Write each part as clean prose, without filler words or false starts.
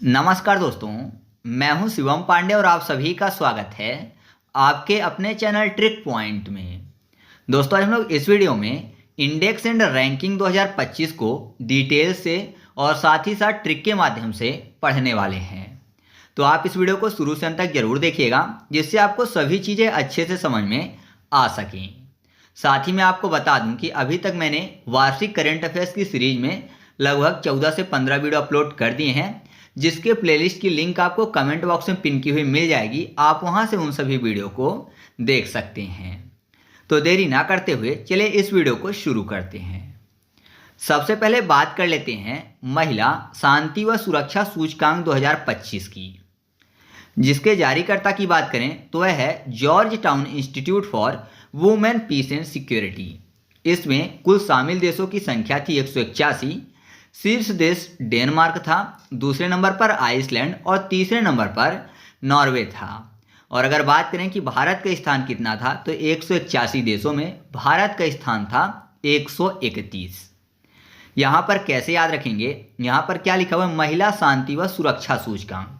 नमस्कार दोस्तों, मैं हूं शिवम पांडे और आप सभी का स्वागत है आपके अपने चैनल ट्रिक पॉइंट में। दोस्तों, आज हम लोग इस वीडियो में इंडेक्स एंड रैंकिंग 2025 को डिटेल से और साथ ही साथ ट्रिक के माध्यम से पढ़ने वाले हैं। तो आप इस वीडियो को शुरू से अंत तक जरूर देखिएगा, जिससे आपको सभी चीज़ें अच्छे से समझ में आ सकें। साथ ही मैं आपको बता दूं कि अभी तक मैंने वार्षिक करंट अफेयर्स की सीरीज में लगभग 14 से 15 वीडियो अपलोड कर दिए हैं, जिसके प्लेलिस्ट की लिंक आपको कमेंट बॉक्स में पिन की हुई मिल जाएगी। आप वहां से उन सभी वीडियो को देख सकते हैं। तो देरी ना करते हुए चलिए इस वीडियो को शुरू करते हैं। सबसे पहले बात कर लेते हैं महिला शांति व सुरक्षा सूचकांक 2025 की, जिसके जारीकर्ता की बात करें तो वह है Georgetown Institute for Women Peace and Security. इसमें कुल शामिल देशों की संख्या थी 181। शीर्ष देश डेनमार्क था, दूसरे नंबर पर आइसलैंड और तीसरे नंबर पर नॉर्वे था। और अगर बात करें कि भारत का स्थान कितना था, तो 181 देशों में भारत का स्थान था 131। यहाँ पर कैसे याद रखेंगे, यहाँ पर क्या लिखा हुआ है, महिला शांति व सुरक्षा सूचकांक।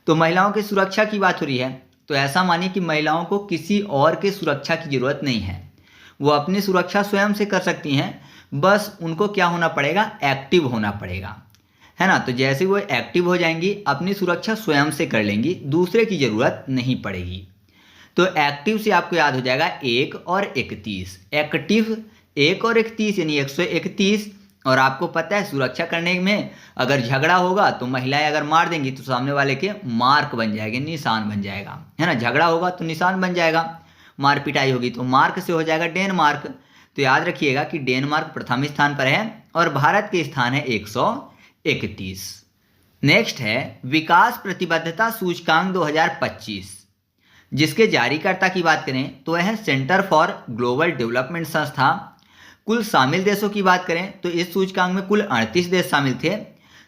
तो महिलाओं की सुरक्षा की बात हो रही है, तो ऐसा मानिए कि महिलाओं को किसी और की सुरक्षा की जरूरत नहीं है, वो अपनी सुरक्षा स्वयं से कर सकती हैं। बस उनको क्या होना पड़ेगा, एक्टिव होना पड़ेगा, है ना। तो जैसे वो एक्टिव हो जाएंगी, अपनी सुरक्षा स्वयं से कर लेंगी, दूसरे की जरूरत नहीं पड़ेगी। तो एक्टिव से आपको याद हो जाएगा 1 और 31। एक्टिव 1 और 31 यानी 131। और आपको पता है सुरक्षा करने में अगर झगड़ा होगा तो महिलाएं अगर मार देंगी तो सामने वाले के मार्क बन जाएंगे, निशान बन जाएगा, है ना। झगड़ा होगा तो निशान बन जाएगा, मार पिटाई होगी तो मार्क से हो जाएगा डेनमार्क। तो याद रखिएगा कि डेनमार्क प्रथम स्थान पर है और भारत के स्थान है 131। नेक्स्ट है विकास प्रतिबद्धता सूचकांक 2025, जिसके जारीकर्ता की बात करें तो वह है सेंटर फॉर ग्लोबल डेवलपमेंट संस्था। कुल शामिल देशों की बात करें तो इस सूचकांक में कुल 38 देश शामिल थे।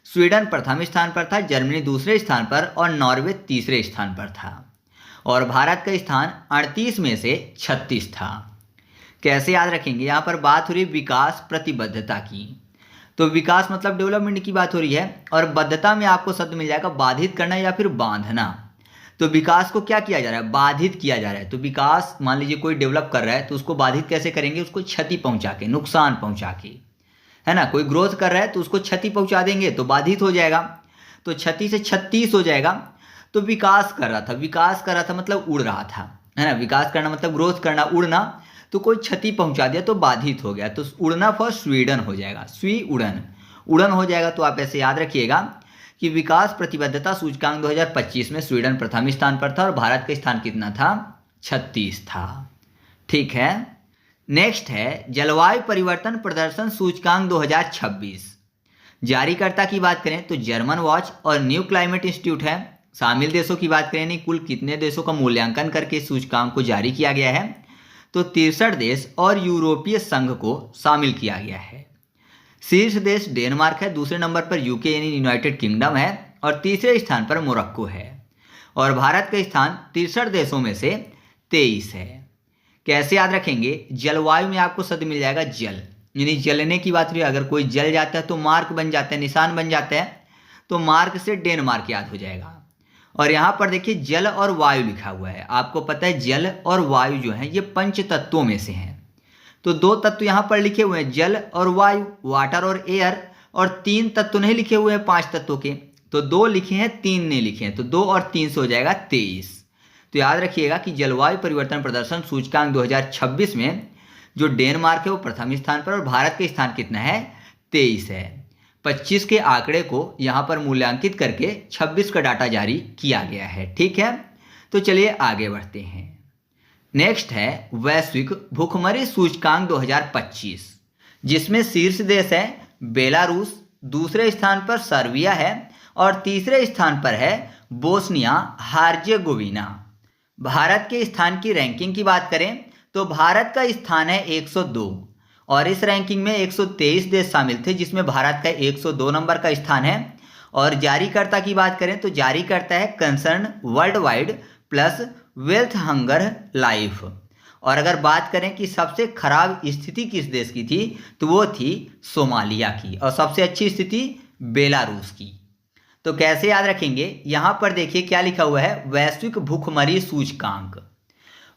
स्वीडन प्रथम स्थान पर था, जर्मनी दूसरे स्थान पर और नॉर्वे तीसरे स्थान पर था। और भारत का स्थान 38 में से 36 था। कैसे याद रखेंगे, यहाँ पर बात हो रही है विकास प्रतिबद्धता की। तो विकास मतलब डेवलपमेंट की बात हो रही है, और बद्धता में आपको शब्द मिल जाएगा बाधित करना या फिर बांधना। तो विकास को क्या किया जा रहा है, बाधित किया जा रहा है। तो विकास, मान लीजिए कोई डेवलप कर रहा है तो उसको बाधित कैसे करेंगे, उसको क्षति पहुंचा के, नुकसान पहुंचा के, है ना। कोई ग्रोथ कर रहा है तो उसको क्षति पहुंचा देंगे तो बाधित हो जाएगा। तो क्षति से 36 हो जाएगा। तो विकास कर रहा था, विकास कर रहा था मतलब उड़ रहा था, है ना। विकास करना मतलब ग्रोथ करना, उड़ना। तो कोई क्षति पहुंचा दिया तो बाधित हो गया, तो उड़ना फॉर स्वीडन हो जाएगा, स्वी उड़न, उड़न हो जाएगा। तो आप ऐसे याद रखिएगा कि विकास प्रतिबद्धता सूचकांक 2025 में स्वीडन प्रथम स्थान पर था और भारत का स्थान कितना था, 36 था। ठीक है। नेक्स्ट है जलवायु परिवर्तन प्रदर्शन सूचकांक 2026। जारीकर्ता की बात करें तो जर्मन वॉच और न्यू क्लाइमेट इंस्टीट्यूट है। शामिल देशों की बात करें, नहीं कुल कितने देशों का मूल्यांकन करके इस सूचकांक को जारी किया गया है, तो 63 देश और यूरोपीय संघ को शामिल किया गया है। शीर्ष देश डेनमार्क है, दूसरे नंबर पर यूके यानी यूनाइटेड किंगडम है और तीसरे स्थान पर मोरक्को है। और भारत का स्थान 63 देशों में से 23 है। कैसे याद रखेंगे, जलवायु में आपको शब्द मिल जाएगा जल, यानी जलने की बात रही है। अगर कोई जल जाता है तो मार्क बन जाता है, निशान बन जाता है, तो मार्क से डेनमार्क याद हो जाएगा। और यहाँ पर देखिए जल और वायु लिखा हुआ है। आपको पता है जल और वायु जो है ये पंच तत्वों में से हैं। तो 2 तत्व यहाँ पर लिखे हुए हैं, जल और वायु, वाटर और एयर। और 3 तत्व नहीं लिखे हुए हैं 5 तत्वों के, तो 2 लिखे हैं, 3 नहीं लिखे हैं। तो 2 और 3 से हो जाएगा 23। तो याद रखिएगा कि जलवायु परिवर्तन प्रदर्शन सूचकांक 2026 में जो डेनमार्क है वो प्रथम स्थान पर और भारत का स्थान कितना है, 23 है। 25 के आंकड़े को यहाँ पर मूल्यांकित करके 26 का डाटा जारी किया गया है। ठीक है, तो चलिए आगे बढ़ते हैं। नेक्स्ट है वैश्विक भूखमरी सूचकांक 2025, जिसमें शीर्ष देश है बेलारूस, दूसरे स्थान पर सर्बिया है और तीसरे स्थान पर है बोस्निया हार्जेगोविना। भारत के स्थान की रैंकिंग की बात करें तो भारत का स्थान है 102 और इस रैंकिंग में 123 देश शामिल थे, जिसमें भारत का 102 नंबर का स्थान है। और जारीकर्ता की बात करें तो जारीकर्ता है concern world wide plus wealth hunger life. और अगर बात करें कि सबसे खराब स्थिति किस देश की थी, तो वो थी सोमालिया की, और सबसे अच्छी स्थिति बेलारूस की। तो कैसे याद रखेंगे, यहाँ पर देखिए क्या लिखा हुआ है, वैश्विक भूखमरी सूचकांक।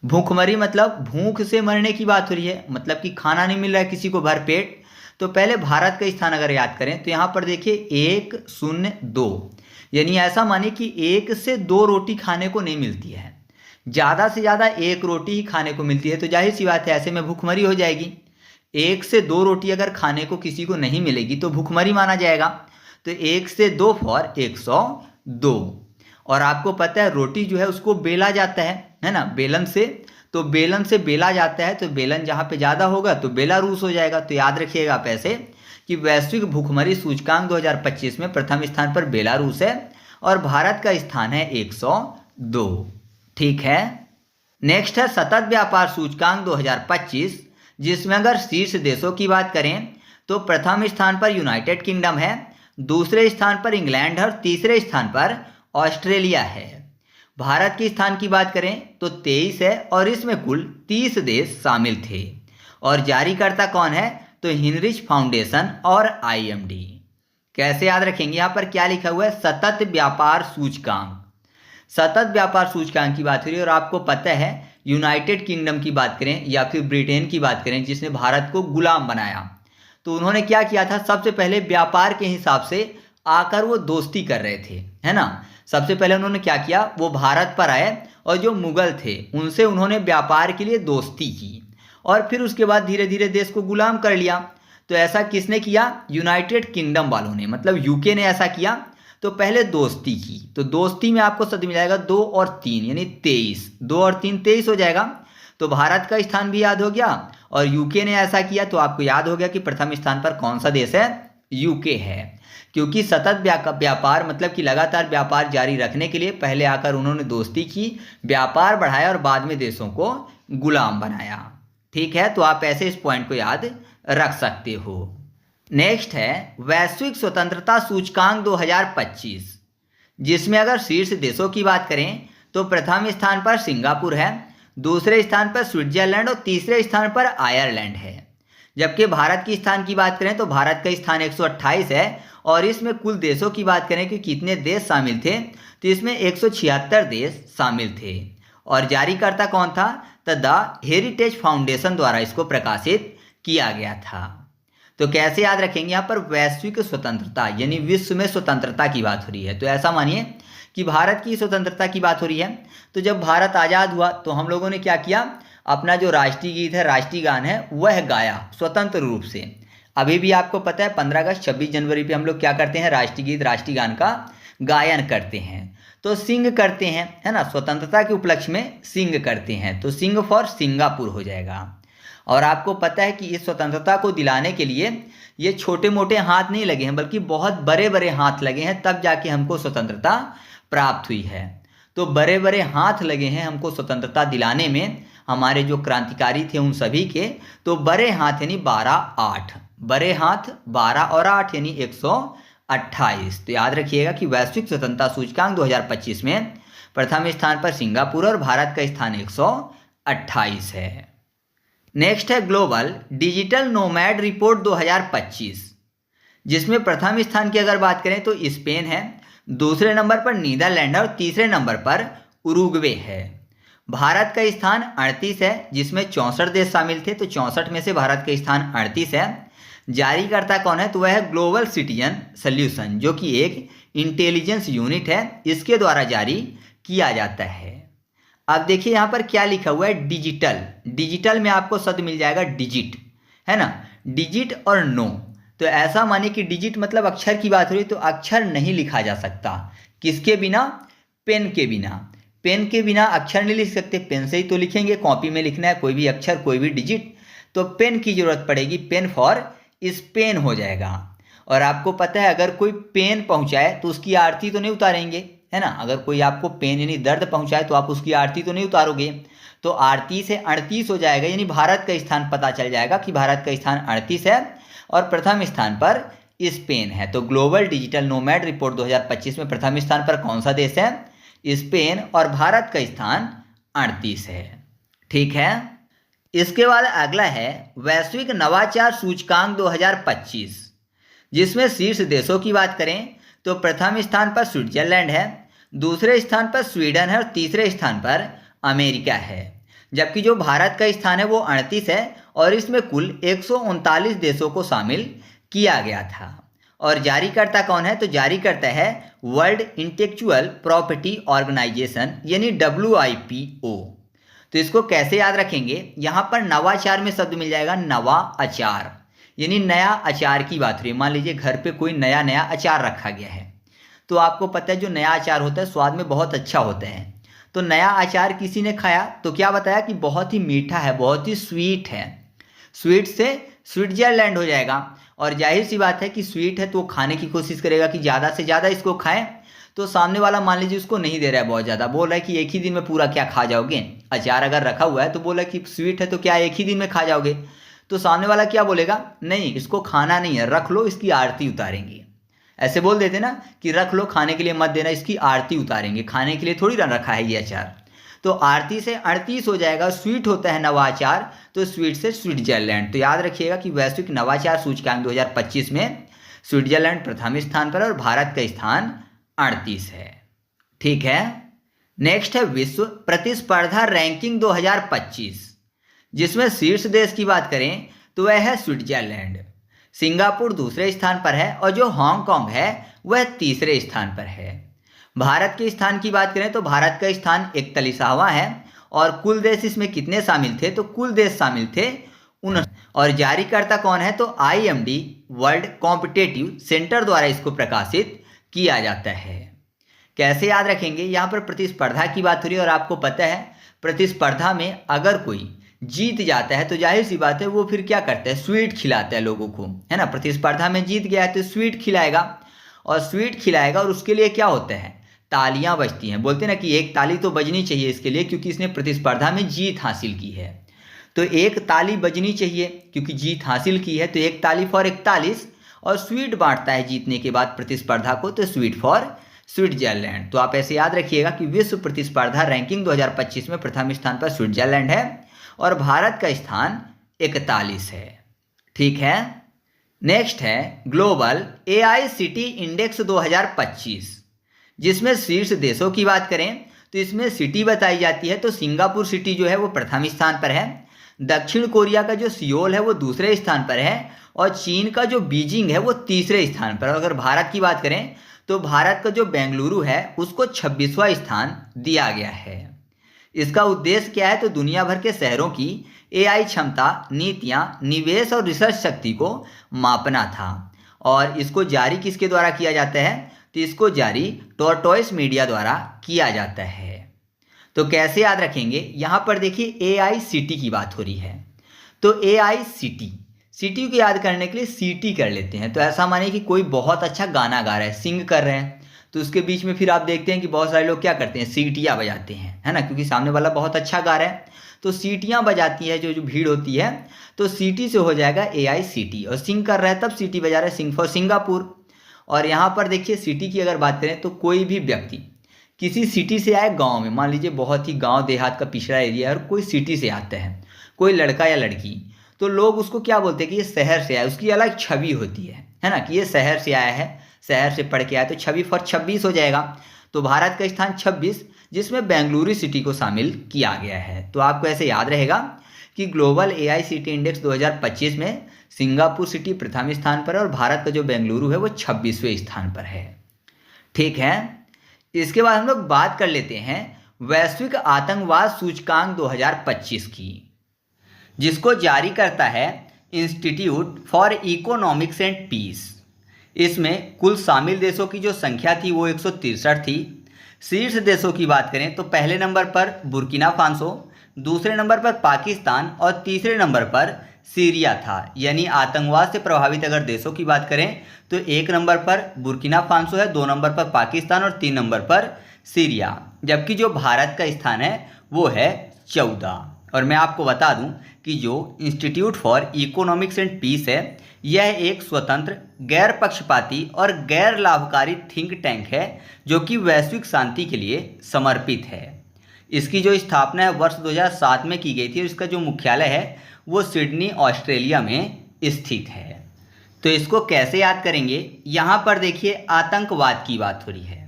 भूखमरी मतलब भूख से मरने की बात हो रही है, मतलब कि खाना नहीं मिल रहा है किसी को भरपेट। तो पहले भारत का स्थान अगर याद करें तो यहाँ पर देखिए 102, यानी ऐसा मानिए कि 1 से 2 रोटी खाने को नहीं मिलती है, ज़्यादा से ज़्यादा 1 रोटी ही खाने को मिलती है। तो जाहिर सी बात है ऐसे में भूखमरी हो जाएगी। 1 से 2 रोटी अगर खाने को किसी को नहीं मिलेगी तो भूखमरी माना जाएगा। तो 1 से 2 फॉर 102। और आपको पता है रोटी जो है उसको बेला जाता है ना, बेलन से। तो बेलन से बेला जाता है, तो बेलन जहाँ पे ज़्यादा होगा तो बेलारूस हो जाएगा। तो याद रखिएगा आप ऐसे कि वैश्विक भूखमरी सूचकांक 2025 में प्रथम स्थान पर बेलारूस है और भारत का स्थान है 102। ठीक है। नेक्स्ट है सतत व्यापार सूचकांक 2025, जिसमें अगर शीर्ष देशों की बात करें तो प्रथम स्थान पर यूनाइटेड किंगडम है, दूसरे स्थान पर इंग्लैंड है और तीसरे स्थान पर ऑस्ट्रेलिया है। भारत के स्थान की बात करें तो 23 है और इसमें कुल 30 देश शामिल थे। और जारीकर्ता कौन है, तो हिनरिच फाउंडेशन और IMD। कैसे याद रखेंगे, यहाँ पर क्या लिखा हुआ है, सतत व्यापार सूचकांक। सतत व्यापार सूचकांक की बात हो रही है और आपको पता है यूनाइटेड किंगडम की बात करें या फिर ब्रिटेन की बात करें जिसने भारत को गुलाम बनाया, तो उन्होंने क्या किया था, सबसे पहले व्यापार के हिसाब से आकर वो दोस्ती कर रहे थे, है ना। सबसे पहले उन्होंने क्या किया, वो भारत पर आए और जो मुगल थे उनसे उन्होंने व्यापार के लिए दोस्ती की और फिर उसके बाद धीरे धीरे देश को गुलाम कर लिया। तो ऐसा किसने किया, यूनाइटेड किंगडम वालों ने, मतलब यूके ने ऐसा किया। तो पहले दोस्ती की, तो दोस्ती में आपको सद मिल जाएगा 2 और 3 यानी 23, 2 और 3 23 हो जाएगा। तो भारत का स्थान भी याद हो गया और यूके ने ऐसा किया, तो आपको याद हो गया कि प्रथम स्थान पर कौन सा देश है, यूके है। क्योंकि सतत व्यापार मतलब कि लगातार व्यापार जारी रखने के लिए पहले आकर उन्होंने दोस्ती की, व्यापार बढ़ाया और बाद में देशों को गुलाम बनाया। ठीक है, तो आप ऐसे इस पॉइंट को याद रख सकते हो। नेक्स्ट है वैश्विक स्वतंत्रता सूचकांक 2025, जिसमें अगर शीर्ष देशों की बात करें तो प्रथम स्थान पर सिंगापुर है, दूसरे स्थान पर स्विट्जरलैंड और तीसरे स्थान पर आयरलैंड है। जबकि भारत की स्थान की बात करें तो भारत का स्थान 128 है और इसमें कुल देशों की बात करें कि कितने देश शामिल थे, तो इसमें 176 देश शामिल थे। और जारीकर्ता कौन था, तो द हेरिटेज फाउंडेशन द्वारा इसको प्रकाशित किया गया था। तो कैसे याद रखेंगे, यहाँ पर वैश्विक स्वतंत्रता यानी विश्व में स्वतंत्रता की बात हो रही है। तो ऐसा मानिए कि भारत की स्वतंत्रता की बात हो रही है। तो जब भारत आज़ाद हुआ तो हम लोगों ने क्या किया, अपना जो राष्ट्रीय गीत है, राष्ट्रीय गान है, वह गाया स्वतंत्र रूप से। अभी भी आपको पता है 15 अगस्त 26 जनवरी पे हम लोग क्या करते हैं, राष्ट्रीय गीत राष्ट्रीय गान का गायन करते हैं। तो सिंग करते हैं, है ना, स्वतंत्रता के उपलक्ष्य में सिंग करते हैं। तो सिंग फॉर सिंगापुर हो जाएगा। और आपको पता है कि इस स्वतंत्रता को दिलाने के लिए ये छोटे मोटे हाथ नहीं लगे हैं, बल्कि बहुत बड़े बड़े हाथ लगे हैं, तब जाके हमको स्वतंत्रता प्राप्त हुई है। तो बड़े बड़े हाथ लगे हैं हमको स्वतंत्रता दिलाने में, हमारे जो क्रांतिकारी थे उन सभी के। तो बड़े हाथ यानी 12-8, बड़े हाथ 12 और 8 यानी 128। तो याद रखिएगा कि वैश्विक स्वतंत्रता सूचकांक 2025 में प्रथम स्थान पर सिंगापुर और भारत का स्थान 128 है। नेक्स्ट है ग्लोबल डिजिटल नोमैड रिपोर्ट 2025, जिसमें प्रथम स्थान की अगर बात करें तो स्पेन है, दूसरे नंबर पर नीदरलैंड है और तीसरे नंबर पर उरुग्वे है। भारत का स्थान 38 है, जिसमें 64 देश शामिल थे। तो 64 में से भारत का स्थान 38 है। जारीकर्ता कौन है, तो वह है ग्लोबल सिटीजन सॉल्यूशन, जो कि एक इंटेलिजेंस यूनिट है, इसके द्वारा जारी किया जाता है। अब देखिए यहाँ पर क्या लिखा हुआ है, डिजिटल। डिजिटल में आपको शब्द मिल जाएगा डिजिट, है ना, डिजिट और नो। तो ऐसा मानिए कि डिजिट मतलब अक्षर की बात हो रही, तो अक्षर नहीं लिखा जा सकता, किसके बिना, पेन के बिना। पेन के बिना अक्षर नहीं लिख सकते, पेन से ही तो लिखेंगे, कॉपी में लिखना है कोई भी अक्षर कोई भी डिजिट, तो पेन की जरूरत पड़ेगी, पेन फॉर स्पेन हो जाएगा। और आपको पता है अगर कोई पेन पहुंचाए तो उसकी आरती तो नहीं उतारेंगे, है ना, अगर कोई आपको पेन यानी दर्द पहुंचाए तो आप उसकी आरती तो नहीं उतारोगे। तो आरती से 38 हो जाएगा, यानी भारत का स्थान पता चल जाएगा कि भारत का स्थान 38 है और प्रथम स्थान पर स्पेन है। तो ग्लोबल डिजिटल नोमैड रिपोर्ट 2025 में प्रथम स्थान पर कौन सा देश है, स्पेन, और भारत का स्थान 38 है। ठीक है, इसके बाद अगला है वैश्विक नवाचार सूचकांक 2025, जिसमें शीर्ष देशों की बात करें तो प्रथम स्थान पर स्विट्जरलैंड है, दूसरे स्थान पर स्वीडन है और तीसरे स्थान पर अमेरिका है। जबकि जो भारत का स्थान है वो 38 है और इसमें कुल 139 देशों को शामिल किया गया था। और जारीकर्ता कौन है? तो जारीकर्ता है वर्ल्ड इंटेलेक्चुअल प्रॉपर्टी ऑर्गेनाइजेशन यानी WIPO। तो इसको कैसे याद रखेंगे? यहाँ पर नवाचार में शब्द मिल जाएगा नवा अचार, यानी नया अचार की बात हो रही है। मान लीजिए घर पे कोई नया नया अचार रखा गया है, तो आपको पता है जो नया अचार होता है स्वाद में बहुत अच्छा होता है। तो नया अचार किसी ने खाया तो क्या बताया कि बहुत ही मीठा है, बहुत ही स्वीट है। स्वीट से स्विट्जरलैंड हो जाएगा। और जाहिर सी बात है कि स्वीट है तो वो खाने की कोशिश करेगा कि ज़्यादा से ज़्यादा इसको खाएं। तो सामने वाला मान लीजिए उसको नहीं दे रहा है बहुत ज़्यादा, बोल रहा है कि एक ही दिन में पूरा क्या खा जाओगे। अचार अगर रखा हुआ है तो बोला कि स्वीट है तो क्या एक ही दिन में खा जाओगे। तो सामने वाला क्या बोलेगा? नहीं, इसको खाना नहीं है, रख लो, इसकी आरती उतारेंगे। ऐसे बोल देते ना कि रख लो, खाने के लिए मत देना, इसकी आरती उतारेंगे। खाने के लिए थोड़ी ना रखा है ये अचार। तो आरती से 38 हो जाएगा। स्वीट होता है नवाचार, तो स्वीट से स्विट्जरलैंड। तो याद रखिएगा कि वैश्विक नवाचार सूचकांक 2025 में स्विट्जरलैंड प्रथम स्थान पर और भारत का स्थान 38 है। ठीक है। नेक्स्ट है विश्व प्रतिस्पर्धा रैंकिंग 2025, जिसमें शीर्ष देश की बात करें तो वह है स्विट्जरलैंड। सिंगापुर दूसरे स्थान पर है और जो हांगकांग है वह तीसरे स्थान पर है। भारत के स्थान की बात करें तो भारत का स्थान 41वां है और कुल देश इसमें कितने शामिल थे? तो कुल देश शामिल थे 59। और जारीकर्ता कौन है? तो IMD वर्ल्ड कॉम्पिटिटिव सेंटर द्वारा इसको प्रकाशित किया जाता है। कैसे याद रखेंगे? यहाँ पर प्रतिस्पर्धा की बात हो रही है और आपको पता है प्रतिस्पर्धा में अगर कोई जीत जाता है तो जाहिर सी बात है वो फिर क्या करता है? स्वीट खिलाता है लोगों को, है ना। प्रतिस्पर्धा में जीत गया है तो स्वीट खिलाएगा और स्वीट खिलाएगा और उसके लिए क्या होता है? तालियां बजती हैं। बोलते हैं ना कि एक ताली तो बजनी चाहिए इसके लिए क्योंकि इसने प्रतिस्पर्धा में जीत हासिल की है। तो एक ताली बजनी चाहिए क्योंकि जीत हासिल की है, तो एक ताली फॉर 41। और स्वीट बांटता है जीतने के बाद प्रतिस्पर्धा को, तो स्वीट फॉर स्विट्जरलैंड। तो आप ऐसे याद रखिएगा कि विश्व प्रतिस्पर्धा रैंकिंग 2025 में प्रथम स्थान पर स्विट्जरलैंड है और भारत का स्थान 41 है। ठीक है। नेक्स्ट है ग्लोबल AICT इंडेक्स 2025, जिसमें शीर्ष देशों की बात करें तो इसमें सिटी बताई जाती है। तो सिंगापुर सिटी जो है वो प्रथम स्थान पर है, दक्षिण कोरिया का जो सियोल है वो दूसरे स्थान पर है और चीन का जो बीजिंग है वो तीसरे स्थान पर। अगर भारत की बात करें तो भारत का जो बेंगलुरु है उसको 26वां स्थान दिया गया है। इसका उद्देश्य क्या है? तो दुनिया भर के शहरों की AI क्षमता, नीतियां, निवेश और रिसर्च शक्ति को मापना था। और इसको जारी किसके द्वारा किया जाता है? तो इसको जारी टॉर्टोइस मीडिया द्वारा किया जाता है। तो कैसे याद रखेंगे? यहाँ पर देखिए AICT की बात हो रही है, तो AICT सिटी को याद करने के लिए CT कर लेते हैं। तो ऐसा मानिए कि कोई बहुत अच्छा गाना गा रहा है, सिंग कर रहे हैं, तो उसके बीच में फिर आप देखते हैं कि बहुत सारे लोग क्या करते हैं? सीटियाँ बजाते हैं, है ना, क्योंकि सामने वाला बहुत अच्छा गा रहा है तो सीटियाँ बजाती है जो भीड़ होती है। तो सिटी से हो जाएगा AICT। और सिंग कर रहा है तब सिटी बजा रहा है, सिंग फॉर सिंगापुर। और यहाँ पर देखिए सिटी की अगर बात करें तो कोई भी व्यक्ति किसी सिटी से आए गांव में, मान लीजिए बहुत ही गांव देहात का पिछड़ा एरिया है और कोई सिटी से आता है, कोई लड़का या लड़की, तो लोग उसको क्या बोलते हैं कि ये शहर से आया। उसकी अलग छवि होती है ना, कि ये शहर से आया है, शहर से पढ़ के आया, तो छवि फॉर 26 हो जाएगा। तो भारत का स्थान 26, जिसमें बेंगलुरु सिटी को शामिल किया गया है। तो आपको ऐसे याद रहेगा कि ग्लोबल AICT इंडेक्स 2025 में सिंगापुर सिटी प्रथम स्थान पर है और भारत का जो बेंगलुरु है वो 26वें स्थान पर है। ठीक है। इसके बाद हम लोग बात कर लेते हैं वैश्विक आतंकवाद सूचकांक 2025 की, जिसको जारी करता है Institute for Economics and Peace. इसमें कुल शामिल देशों की जो संख्या थी वो 163 थी। शीर्ष देशों की बात करें तो पहले नंबर पर बुर्किना फासो, दूसरे नंबर पर पाकिस्तान और तीसरे नंबर पर सीरिया था। यानी आतंकवाद से प्रभावित अगर देशों की बात करें तो 1 नंबर पर बुर्किना फासो है, 2 नंबर पर पाकिस्तान और 3 नंबर पर सीरिया। जबकि जो भारत का स्थान है वो है 14। और मैं आपको बता दूं कि जो Institute for Economics and Peace है यह एक स्वतंत्र, गैर पक्षपाती और गैर लाभकारी थिंक टैंक है जो कि वैश्विक शांति के लिए समर्पित है। इसकी जो स्थापना है वर्ष 2007 में की गई थी और इसका जो मुख्यालय है वो सिडनी ऑस्ट्रेलिया में स्थित है। तो इसको कैसे याद करेंगे, यहाँ पर देखिए आतंकवाद की बात हो रही है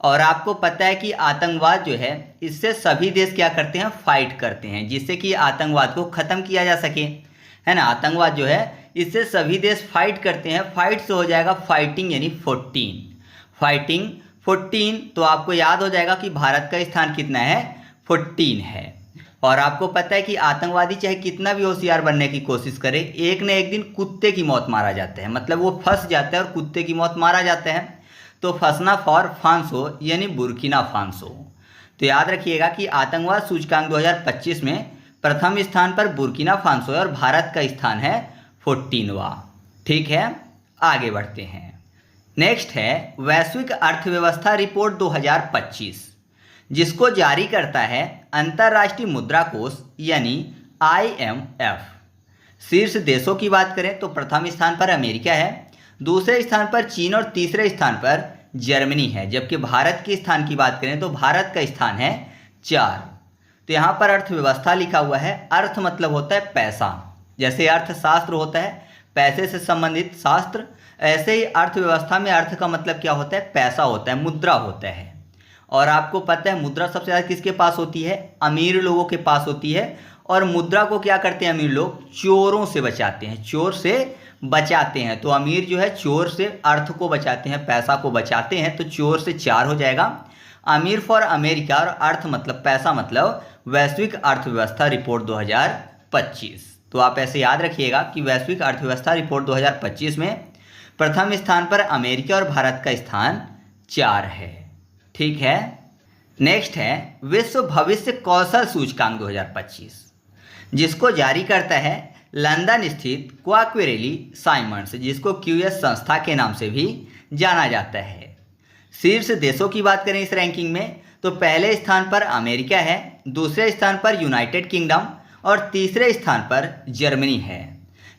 और आपको पता है कि आतंकवाद जो है इससे सभी देश क्या करते हैं, फाइट करते हैं, जिससे कि आतंकवाद को ख़त्म किया जा सके, है ना। आतंकवाद जो है इससे सभी देश फाइट करते हैं। फाइट से हो जाएगा फाइटिंग यानी 14, फाइटिंग 14। तो आपको याद हो जाएगा कि भारत का स्थान कितना है, 14 है। और आपको पता है कि आतंकवादी चाहे कितना भी होशियार बनने की कोशिश करे, एक न एक दिन कुत्ते की मौत मारा जाता है, मतलब वो फंस जाता है और कुत्ते की मौत मारा जाता है। तो फंसना फॉर फांसो यानी बुर्किना फांसो। तो याद रखिएगा कि आतंकवाद सूचकांक 2025 में प्रथम स्थान पर बुर्किना फांसो है और भारत का स्थान है 14वां। ठीक है, आगे बढ़ते हैं। नेक्स्ट है वैश्विक अर्थव्यवस्था रिपोर्ट 2025, जिसको जारी करता है अंतर्राष्ट्रीय मुद्रा कोष यानी IMF। शीर्ष देशों की बात करें तो प्रथम स्थान पर अमेरिका है, दूसरे स्थान पर चीन और तीसरे स्थान पर जर्मनी है। जबकि भारत के स्थान की बात करें तो भारत का स्थान है 4। तो यहाँ पर अर्थव्यवस्था लिखा हुआ है। अर्थ मतलब होता है पैसा, जैसे अर्थशास्त्र होता है पैसे से संबंधित शास्त्र, ऐसे ही अर्थव्यवस्था में अर्थ का मतलब क्या होता है, पैसा होता है, मुद्रा होता है। और आपको पता है मुद्रा सबसे ज़्यादा किसके पास होती है, अमीर लोगों के पास होती है। और मुद्रा को क्या करते हैं अमीर लोग, चोरों से बचाते हैं, चोर से बचाते हैं। तो अमीर जो है चोर से अर्थ को बचाते हैं, पैसा को बचाते हैं। तो चोर से 4 हो जाएगा। अमीर फॉर अमेरिका और अर्थ मतलब पैसा मतलब वैश्विक अर्थव्यवस्था रिपोर्ट 2025। तो आप ऐसे याद रखिएगा कि वैश्विक अर्थव्यवस्था रिपोर्ट 2025 में प्रथम स्थान पर अमेरिका और भारत का स्थान 4 है। ठीक है, नेक्स्ट है विश्व भविष्य कौशल सूचकांक 2025, जिसको जारी करता है लंदन स्थित क्वाक्वेरेली साइमंड्स, जिसको QS संस्था के नाम से भी जाना जाता है। शीर्ष देशों की बात करें इस रैंकिंग में तो पहले स्थान पर अमेरिका है, दूसरे स्थान पर यूनाइटेड किंगडम और तीसरे स्थान पर जर्मनी है।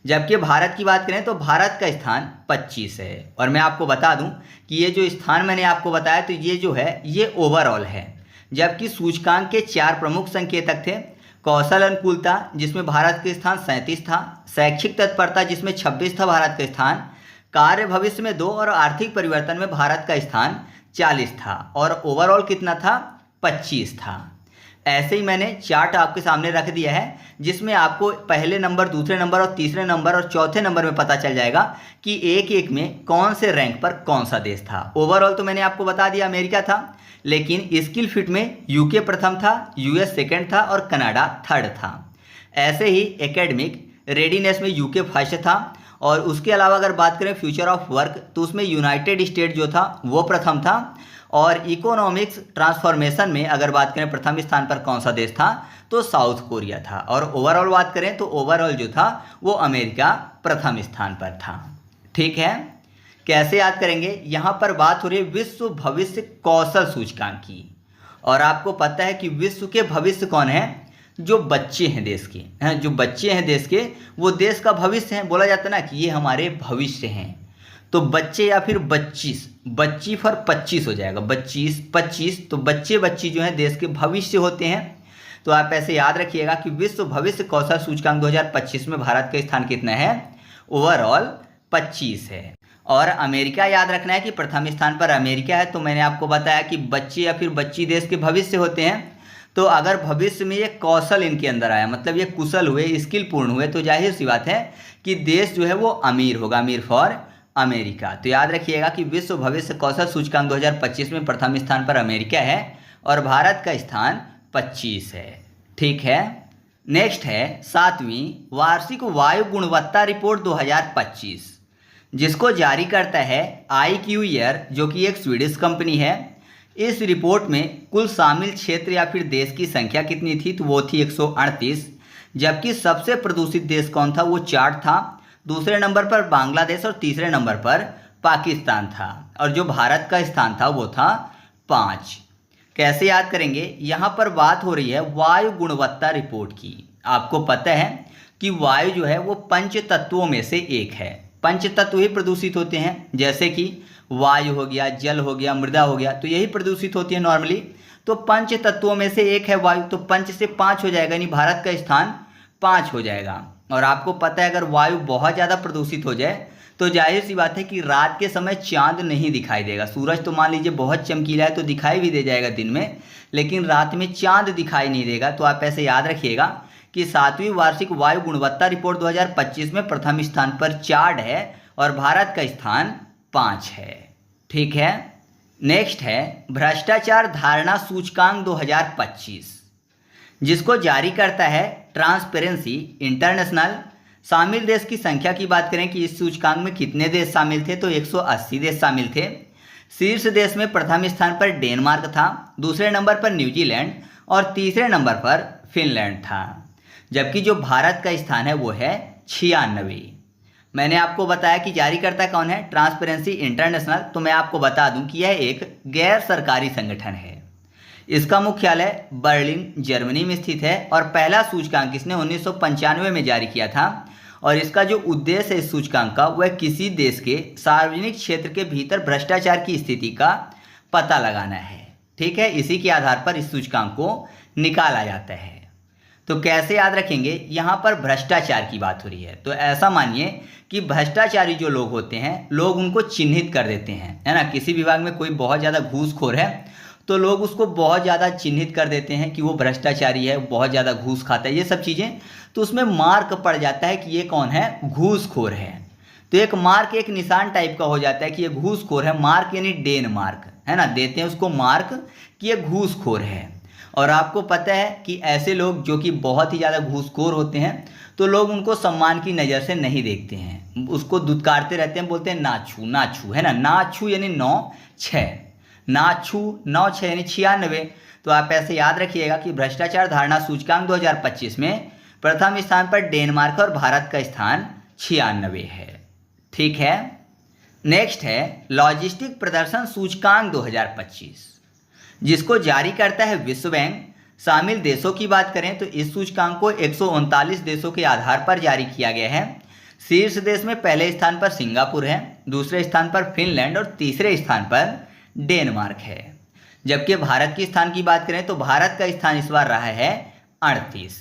जबकि भारत की बात करें तो भारत का स्थान 25 है। और मैं आपको बता दूं कि ये जो स्थान मैंने आपको बताया तो ये जो है ये ओवरऑल है। जबकि सूचकांक के 4 प्रमुख संकेतक थे, कौशल अनुकूलता जिसमें भारत का स्थान 37 था, शैक्षिक तत्परता जिसमें 26 था भारत का स्थान, कार्य भविष्य में 2 और आर्थिक परिवर्तन में भारत का स्थान 40 था और ओवरऑल कितना था, 25 था। ऐसे ही मैंने चार्ट आपके सामने रख दिया है जिसमें आपको पहले नंबर, दूसरे नंबर और तीसरे नंबर और चौथे नंबर में पता चल जाएगा कि एक एक में कौन से रैंक पर कौन सा देश था। ओवरऑल तो मैंने आपको बता दिया अमेरिका था, लेकिन स्किल फिट में यूके प्रथम था, US सेकंड था और कनाडा थर्ड था। ऐसे ही एकेडमिक रेडीनेस में यूके फर्स्ट था और उसके अलावा अगर बात करें फ्यूचर ऑफ वर्क तो उसमें यूनाइटेड स्टेट जो था वो प्रथम था। और इकोनॉमिक्स ट्रांसफॉर्मेशन में अगर बात करें प्रथम स्थान पर कौन सा देश था तो साउथ कोरिया था। और ओवरऑल बात करें तो ओवरऑल जो था वो अमेरिका प्रथम स्थान पर था। ठीक है, कैसे याद करेंगे, यहाँ पर बात हो रही है विश्व भविष्य कौशल सूचकांक की। और आपको पता है कि विश्व के भविष्य कौन है, जो बच्चे हैं देश के, हैं जो बच्चे हैं देश के वो देश का भविष्य हैं। बोला जाता है ना कि ये हमारे भविष्य हैं। तो बच्चे या फिर 25, बच्ची फॉर 25 हो जाएगा, 25 तो बच्चे बच्ची जो हैं देश के भविष्य होते हैं। तो आप ऐसे याद रखिएगा कि विश्व भविष्य कौशल सूचकांक 2025 में भारत का स्थान कितना है, ओवरऑल 25 है। और अमेरिका याद रखना है कि प्रथम स्थान पर अमेरिका है। तो मैंने आपको बताया कि बच्चे या फिर बच्ची देश के भविष्य होते हैं। तो अगर भविष्य में ये कौशल इनके अंदर आया, मतलब ये कुशल हुए, स्किल पूर्ण हुए, तो जाहिर सी बात है कि देश जो है वो अमीर होगा, अमीर फॉर अमेरिका। तो याद रखिएगा कि विश्व भविष्य कौशल सूचकांक 2025 में प्रथम स्थान पर अमेरिका है और भारत का स्थान 25 है। ठीक है, नेक्स्ट है 7वीं वार्षिक वायु गुणवत्ता रिपोर्ट 2025, जिसको जारी करता है IQ एयर, जो कि एक स्वीडिश कंपनी है। इस रिपोर्ट में कुल शामिल क्षेत्र या फिर देश की संख्या कितनी थी, तो वो थी 138। जबकि सबसे प्रदूषित देश कौन था, वो 4 था। दूसरे नंबर पर बांग्लादेश और तीसरे नंबर पर पाकिस्तान था। और जो भारत का स्थान था वो था 5। कैसे याद करेंगे, यहाँ पर बात हो रही है वायु गुणवत्ता रिपोर्ट की। आपको पता है कि वायु जो है वो पंच तत्वों में से एक है। पंच तत्व ही प्रदूषित होते हैं, जैसे कि वायु हो गया, जल हो गया, मृदा हो गया, तो यही प्रदूषित होती है नॉर्मली। तो पंच तत्वों में से एक है वायु, तो 5 से 5 हो जाएगा, यानी भारत का स्थान 5 हो जाएगा। और आपको पता है अगर वायु बहुत ज़्यादा प्रदूषित हो जाए तो जाहिर सी बात है कि रात के समय चांद नहीं दिखाई देगा। सूरज तो मान लीजिए बहुत चमकीला है तो दिखाई भी दे जाएगा दिन में, लेकिन रात में चांद दिखाई नहीं देगा। तो आप ऐसे याद रखिएगा कि 7वीं वार्षिक वायु गुणवत्ता रिपोर्ट 2025 में प्रथम स्थान पर चार्ड है और भारत का स्थान 5 है। ठीक है, नेक्स्ट है भ्रष्टाचार धारणा सूचकांक 2025, जिसको जारी करता है ट्रांसपेरेंसी इंटरनेशनल। शामिल देश की संख्या की बात करें कि इस सूचकांक में कितने देश शामिल थे, तो 180 देश शामिल थे। शीर्ष देश में प्रथम स्थान पर डेनमार्क था, दूसरे नंबर पर न्यूजीलैंड और तीसरे नंबर पर फिनलैंड था। जबकि जो भारत का स्थान है वो है 96। मैंने आपको बताया कि जारीकर्ता कौन है, ट्रांसपेरेंसी इंटरनेशनल। तो मैं आपको बता दूं कि यह एक गैर सरकारी संगठन है। इसका मुख्यालय बर्लिन जर्मनी में स्थित है और पहला सूचकांक इसने 1995 में जारी किया था। और इसका जो उद्देश्य है इस सूचकांक का वह किसी देश के सार्वजनिक क्षेत्र के भीतर भ्रष्टाचार की स्थिति का पता लगाना है। ठीक है, इसी के आधार पर इस सूचकांक को निकाला जाता है। तो कैसे याद रखेंगे, यहाँ पर भ्रष्टाचार की बात हो रही है तो ऐसा मानिए कि भ्रष्टाचारी जो लोग होते हैं लोग उनको चिन्हित कर देते हैं, है ना। किसी विभाग में कोई बहुत ज़्यादा घूसखोर है तो लोग उसको बहुत ज़्यादा चिन्हित कर देते हैं कि वो भ्रष्टाचारी है, बहुत ज़्यादा घूस खाता है, ये सब चीज़ें। तो उसमें मार्क पड़ जाता है कि ये कौन है, घूसखोर है। तो एक मार्क, एक निशान टाइप का हो जाता है कि ये घूसखोर है। मार्क यानी डेन मार्क, है ना, देते हैं उसको मार्क कि ये घूसखोर है। और आपको पता है कि ऐसे लोग जो कि बहुत ही ज़्यादा घूसखोर होते हैं तो लोग उनको सम्मान की नज़र से नहीं देखते हैं, उसको दुत्कारते रहते हैं, बोलते हैं ना छू ना छू, है ना। ना छू यानी 9-6, ना छू 9-6 यानी 96। तो आप ऐसे याद रखिएगा कि भ्रष्टाचार धारणा सूचकांक 2025 में प्रथम स्थान पर डेनमार्क और भारत का स्थान 96 है। ठीक है, नेक्स्ट है लॉजिस्टिक प्रदर्शन सूचकांक 2025, जिसको जारी करता है विश्व बैंक। शामिल देशों की बात करें तो इस सूचकांक को 139 देशों के आधार पर जारी किया गया है। शीर्ष देश में पहले स्थान पर सिंगापुर है, दूसरे स्थान पर फिनलैंड और तीसरे स्थान पर डेनमार्क है। जबकि भारत के स्थान की बात करें तो भारत का स्थान इस बार रहा है 38।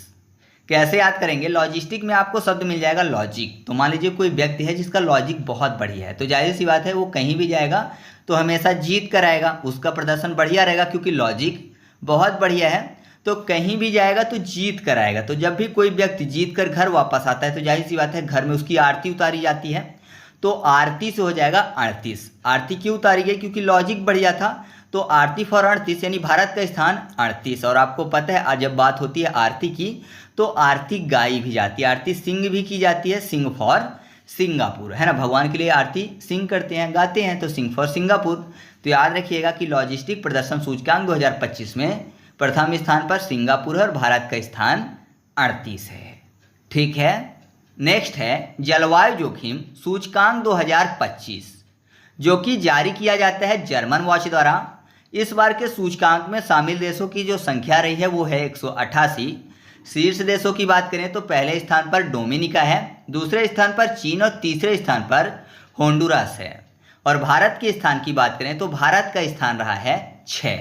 कैसे याद करेंगे, लॉजिस्टिक में आपको शब्द मिल जाएगा लॉजिक। तो मान लीजिए कोई व्यक्ति है जिसका लॉजिक बहुत बढ़िया है तो जाहिर सी बात है वो कहीं भी जाएगा तो हमेशा जीत कर आएगा, उसका प्रदर्शन बढ़िया रहेगा क्योंकि लॉजिक बहुत बढ़िया है। तो कहीं भी जाएगा तो जीत कर आएगा। तो जब भी कोई व्यक्ति जीत कर घर वापस आता है तो जाहिर सी बात है घर में उसकी आरती उतारी जाती है। तो आरती से हो जाएगा 38। आरती क्यों उतारी गई, क्योंकि लॉजिक बढ़िया था। तो आरती फॉर 38 यानी भारत का स्थान 38। और आपको पता है आज जब बात होती है आरती की तो आरती गाई भी जाती है, आरती सिंह भी की जाती है, सिंह फॉर सिंगापुर, है ना। भगवान के लिए आरती सिंह करते हैं, गाते हैं, तो सिंह फॉर सिंगापुर। तो याद रखिएगा कि लॉजिस्टिक प्रदर्शन सूचकांक 2025 में प्रथम स्थान पर सिंगापुर है और भारत का स्थान 38 है। ठीक है, नेक्स्ट है जलवायु जोखिम सूचकांक 2025, जो कि जारी किया जाता है जर्मन वॉच द्वारा। इस बार के सूचकांक में शामिल देशों की जो संख्या रही है वो है 188। शीर्ष देशों की बात करें तो पहले स्थान पर डोमिनिका है, दूसरे स्थान पर चीन और तीसरे स्थान पर होंडुरास है। और भारत के स्थान की बात करें तो भारत का स्थान रहा है 6।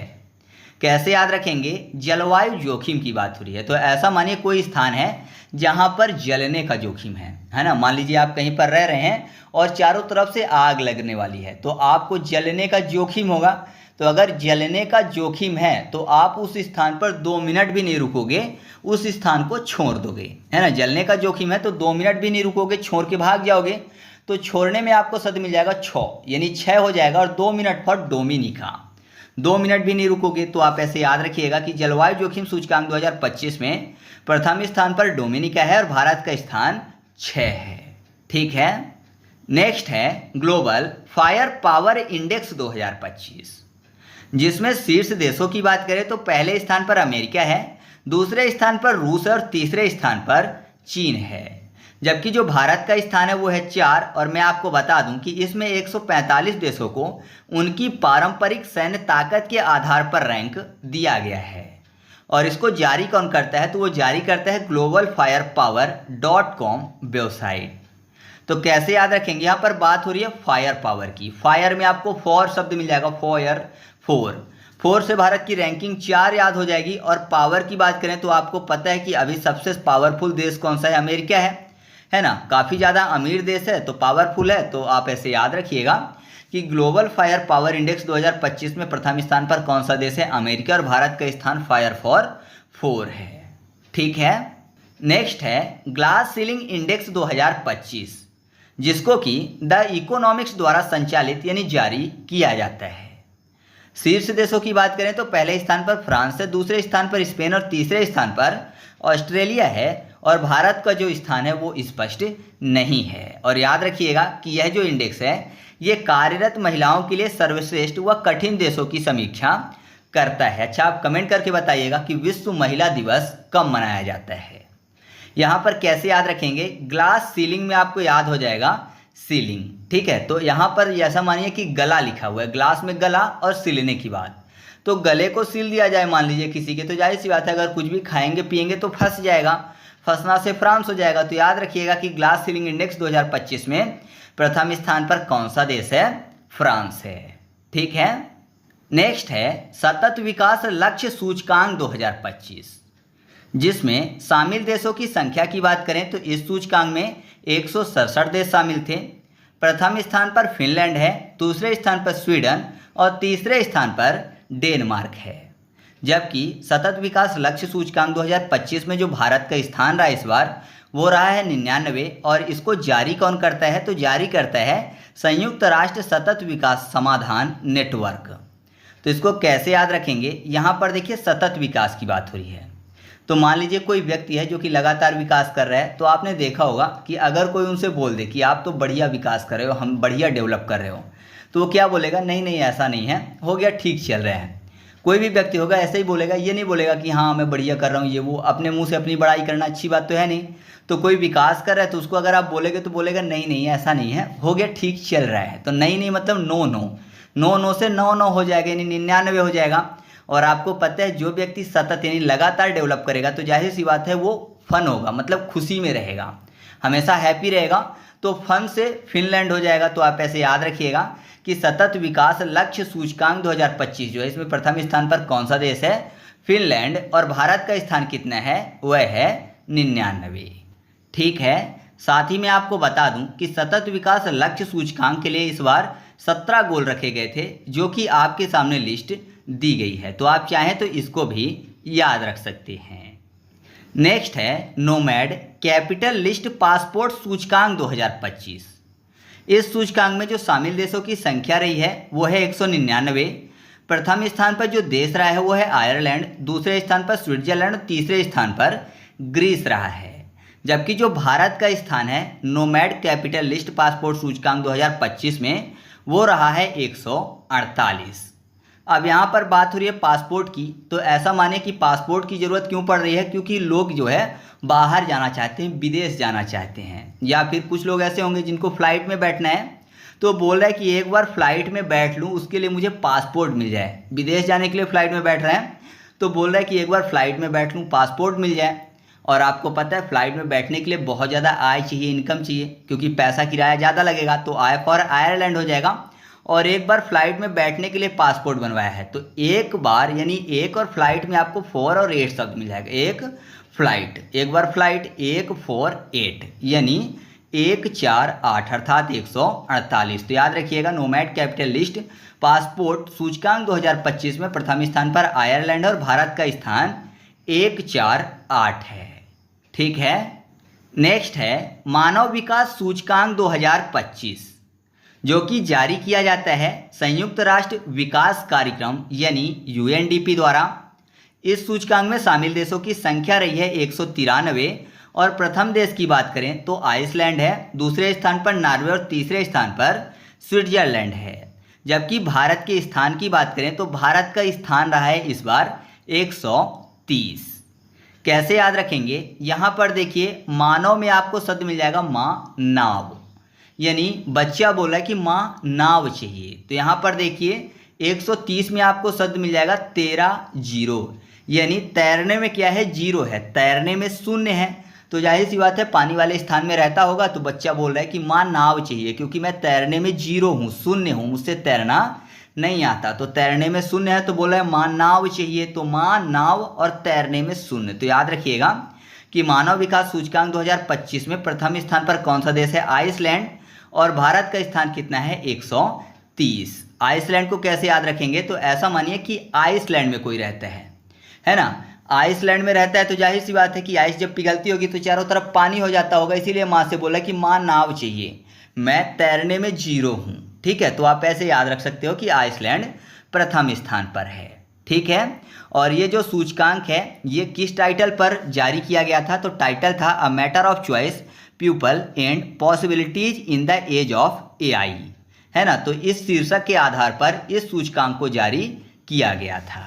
कैसे याद रखेंगे, जलवायु जोखिम की बात हो रही है तो ऐसा मानिए कोई स्थान है जहां पर जलने का जोखिम है ना। मान लीजिए आप कहीं पर रह रहे हैं और चारों तरफ से आग लगने वाली है तो आपको जलने का जोखिम होगा। तो अगर जलने का जोखिम है तो आप उस स्थान पर 2 मिनट भी नहीं रुकोगे, उस स्थान को छोड़ दोगे, है ना। जलने का जोखिम है तो 2 मिनट भी नहीं रुकोगे, छोड़ के भाग जाओगे। तो छोड़ने में आपको शब्द मिल जाएगा 6 यानी 6 हो जाएगा। और 2 मिनट फॉर डोमिनिका, 2 मिनट भी नहीं रुकोगे। तो आप ऐसे याद रखिएगा कि जलवायु जोखिम सूचकांक 2025 में प्रथम स्थान पर डोमिनिका है और भारत का स्थान 6 है। ठीक है, नेक्स्ट है ग्लोबल फायर पावर इंडेक्स 2025, जिसमें शीर्ष देशों की बात करें तो पहले स्थान पर अमेरिका है, दूसरे स्थान पर रूस है और तीसरे स्थान पर चीन है। जबकि जो भारत का स्थान है वो है 4। और मैं आपको बता दूं कि इसमें 145 देशों को उनकी पारंपरिक सैन्य ताकत के आधार पर रैंक दिया गया है। और इसको जारी कौन करता है, तो वो जारी करता है globalfirepower.com वेबसाइट। तो कैसे याद रखेंगे, यहाँ पर बात हो रही है फायर पावर की। फायर में आपको फॉर शब्द मिल जाएगा, फायर 4 से भारत की रैंकिंग 4 याद हो जाएगी। और पावर की बात करें तो आपको पता है कि अभी सबसे पावरफुल देश कौन सा है, अमेरिका है। है ना, काफ़ी ज़्यादा अमीर देश है तो पावरफुल है, तो आप ऐसे याद रखिएगा कि ग्लोबल फायर पावर इंडेक्स 2025 में प्रथम स्थान पर कौन सा देश है, अमेरिका, और भारत का स्थान फायर फॉर 4 है। ठीक है। नेक्स्ट है ग्लास सीलिंग इंडेक्स 2025, जिसको कि द इकोनॉमिक्स द्वारा संचालित यानी जारी किया जाता है। शीर्ष देशों की बात करें तो पहले स्थान पर फ्रांस है, दूसरे स्थान पर स्पेन और तीसरे स्थान पर ऑस्ट्रेलिया है, और भारत का जो स्थान है वो स्पष्ट नहीं है। और याद रखिएगा कि यह जो इंडेक्स है ये कार्यरत महिलाओं के लिए सर्वश्रेष्ठ व कठिन देशों की समीक्षा करता है। अच्छा, आप कमेंट करके बताइएगा कि विश्व महिला दिवस कब मनाया जाता है। यहाँ पर कैसे याद रखेंगे, ग्लास सीलिंग में आपको याद हो जाएगा सीलिंग। ठीक है, तो यहाँ पर ऐसा मानिए कि गला लिखा हुआ है, ग्लास में गला और सीलने की बात, तो गले को सील दिया जाए मान लीजिए किसी के, तो जाहिर सी बात है अगर कुछ भी खाएंगे पिएंगे तो फंस जाएगा, फंसना से फ्रांस हो जाएगा। तो याद रखिएगा कि ग्लास सीलिंग इंडेक्स 2025 में प्रथम स्थान पर कौन सा देश है, फ्रांस है। ठीक है। नेक्स्ट है सतत विकास लक्ष्य सूचकांक 2025, जिसमें शामिल देशों की संख्या की बात करें तो इस सूचकांक में 167 देश शामिल थे। प्रथम स्थान पर फिनलैंड है, दूसरे स्थान पर स्वीडन और तीसरे स्थान पर डेनमार्क है। जबकि सतत विकास लक्ष्य सूचकांक 2025 में जो भारत का स्थान रहा इस बार वो रहा है 99, और इसको जारी कौन करता है, तो जारी करता है संयुक्त राष्ट्र सतत विकास समाधान नेटवर्क। तो इसको कैसे याद रखेंगे, यहाँ पर देखिए सतत विकास की बात हो रही है, तो मान लीजिए कोई व्यक्ति है जो कि लगातार विकास कर रहा है, तो आपने देखा होगा कि अगर कोई उनसे बोल दे कि आप तो बढ़िया विकास कर रहे हो, हम बढ़िया डेवलप कर रहे हो, तो वो क्या बोलेगा, नहीं नहीं ऐसा नहीं है, हो गया, ठीक चल रहा है। कोई भी व्यक्ति होगा ऐसे ही बोलेगा, ये नहीं बोलेगा कि हाँ मैं बढ़िया कर रहा हूँ, ये वो अपने मुंह से अपनी बड़ाई करना अच्छी बात तो है नहीं। तो कोई विकास कर रहा है तो उसको अगर आप बोलेंगे तो बोलेगा नहीं नहीं ऐसा नहीं है, हो गया, ठीक चल रहा है। तो नहीं नहीं मतलब नो नो, नो नो से 9 हो जाएगा यानी 99 हो जाएगा। और आपको पता है जो व्यक्ति सतत यानी लगातार डेवलप करेगा तो जाहिर सी बात है वो फन होगा, मतलब खुशी में रहेगा, हमेशा हैप्पी रहेगा, तो फन से फिनलैंड हो जाएगा। तो आप ऐसे याद रखिएगा कि सतत विकास लक्ष्य सूचकांक 2025 जो है इसमें प्रथम स्थान पर कौन सा देश है, फिनलैंड, और भारत का स्थान कितना है, वह है 99। ठीक है। साथ ही मैं आपको बता दूं कि सतत विकास लक्ष्य सूचकांक के लिए इस बार 17 गोल रखे गए थे, जो कि आपके सामने लिस्ट दी गई है, तो आप चाहें तो इसको भी याद रख सकते हैं। नेक्स्ट है नोमैड कैपिटल लिस्ट पासपोर्ट सूचकांक 2025। इस सूचकांक में जो शामिल देशों की संख्या रही है वो है 199। प्रथम स्थान पर जो देश रहा है वो है आयरलैंड, दूसरे स्थान पर स्विट्जरलैंड, तीसरे स्थान पर ग्रीस रहा है। जबकि जो भारत का स्थान है नोमैड कैपिटल लिस्ट पासपोर्ट सूचकांक 2025 में वो रहा है 148। अब यहाँ पर बात हो रही है पासपोर्ट की, तो ऐसा माने कि पासपोर्ट की ज़रूरत क्यों पड़ रही है, क्योंकि लोग जो है बाहर जाना चाहते हैं, विदेश जाना चाहते हैं, या फिर कुछ लोग ऐसे होंगे जिनको फ़्लाइट में बैठना है, तो बोल रहा है कि एक बार फ़्लाइट में बैठ लूँ उसके लिए मुझे पासपोर्ट मिल जाए। विदेश जाने के लिए फ़्लाइट में बैठ रहे हैं तो बोल रहा है कि एक बार फ़्लाइट में बैठ लूँ पासपोर्ट मिल जाए। और आपको पता है फ़्लाइट में बैठने के लिए बहुत ज़्यादा आय चाहिए, इनकम चाहिए, क्योंकि पैसा किराया ज़्यादा लगेगा, तो आय फॉर आयरलैंड हो जाएगा। और एक बार फ्लाइट में बैठने के लिए पासपोर्ट बनवाया है, तो एक बार यानी एक और फ्लाइट में आपको 4 और 8 शब्द मिल जाएगा। एक फ्लाइट, एक बार फ्लाइट, 1 4 8 यानी 1 4 8 अर्थात 148। तो याद रखिएगा नोमैड कैपिटल लिस्ट पासपोर्ट सूचकांक 2025 में प्रथम स्थान पर आयरलैंड और भारत का स्थान 1 4 8 है। ठीक है। नेक्स्ट है मानव विकास सूचकांक 2025, जो कि जारी किया जाता है संयुक्त राष्ट्र विकास कार्यक्रम यानी यूएनडीपी द्वारा। इस सूचकांक में शामिल देशों की संख्या रही है 193, और प्रथम देश की बात करें तो आइसलैंड है, दूसरे स्थान पर नॉर्वे और तीसरे स्थान पर स्विट्जरलैंड है। जबकि भारत के स्थान की बात करें तो भारत का स्थान रहा है इस बार 130। कैसे याद रखेंगे, यहाँ पर देखिए मानव में आपको शब्द मिल जाएगा माँ नाव, यानी बच्चा बोला कि माँ नाव चाहिए। तो यहाँ पर देखिए 130 में आपको शब्द मिल जाएगा 13 0, यानी तैरने में क्या है, 0 है, तैरने में 0 है। तो जाहिर सी बात है पानी वाले स्थान में रहता होगा, तो बच्चा बोल रहा है कि माँ नाव चाहिए, क्योंकि मैं तैरने में 0 हूँ, 0 हूँ, मुझसे तैरना नहीं आता। तो तैरने में 0 है तो बोल रहा है माँ नाव चाहिए, तो माँ नाव और तैरने में 0। तो याद रखिएगा कि मानव विकास सूचकांक 2025 में प्रथम स्थान पर कौन सा देश है? आइसलैंड। और भारत का स्थान कितना है? 130। आइसलैंड को कैसे याद रखेंगे? तो ऐसा मानिए कि आइसलैंड में कोई रहता है ना। आइसलैंड में रहता है तो जाहिर सी बात है कि आइस जब पिघलती होगी तो चारों तरफ पानी हो जाता होगा, इसीलिए माँ से बोला कि माँ नाव चाहिए, मैं तैरने में जीरो हूँ। ठीक है, तो आप ऐसे याद रख सकते हो कि आइसलैंड प्रथम स्थान पर है। ठीक है, और ये जो सूचकांक है ये किस टाइटल पर जारी किया गया था? तो टाइटल था a matter of choice, people and possibilities in the age of AI, है ना। तो इस शीर्षक के आधार पर इस सूचकांक को जारी किया गया था।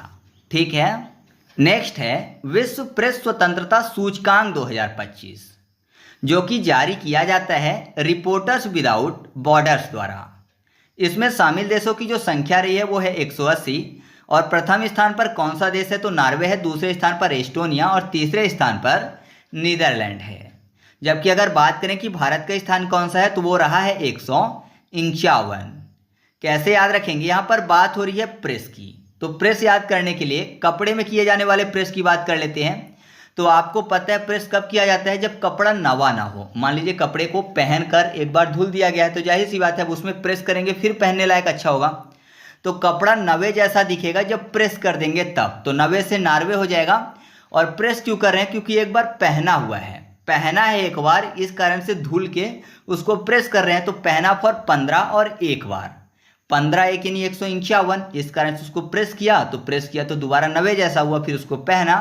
ठीक है, नेक्स्ट है विश्व प्रेस स्वतंत्रता सूचकांक 2025, जो कि जारी किया जाता है रिपोर्टर्स विदाउट बॉर्डर्स द्वारा। इसमें शामिल देशों की जो संख्या रही है वो है 180, और प्रथम स्थान पर कौन सा देश है? तो नॉर्वे है, दूसरे स्थान पर एस्टोनिया और तीसरे स्थान पर नीदरलैंड है। जबकि अगर बात करें कि भारत का स्थान कौन सा है तो वो रहा है 151। कैसे याद रखेंगे? यहाँ पर बात हो रही है प्रेस की, तो प्रेस याद करने के लिए कपड़े में किए जाने वाले प्रेस की बात कर लेते हैं। तो आपको पता है प्रेस कब किया जाता है? जब कपड़ा नवा ना हो। मान लीजिए कपड़े को पहनकर एक बार धुल दिया गया है तो जाहिर सी बात है अब उसमें प्रेस करेंगे फिर पहनने लायक अच्छा होगा, तो कपड़ा नवे जैसा दिखेगा जब प्रेस कर देंगे तब। तो नवे से नार्वे हो जाएगा। और प्रेस क्यों कर रहे हैं? क्योंकि एक बार पहना हुआ है, पहना है एक बार, इस कारण से धुल के उसको प्रेस कर रहे हैं। तो पहना फॉर 15 और एक बार, 15 एक यानी 151, इस कारण से उसको प्रेस किया, तो प्रेस किया तो दोबारा नवे जैसा हुआ, फिर उसको पहना।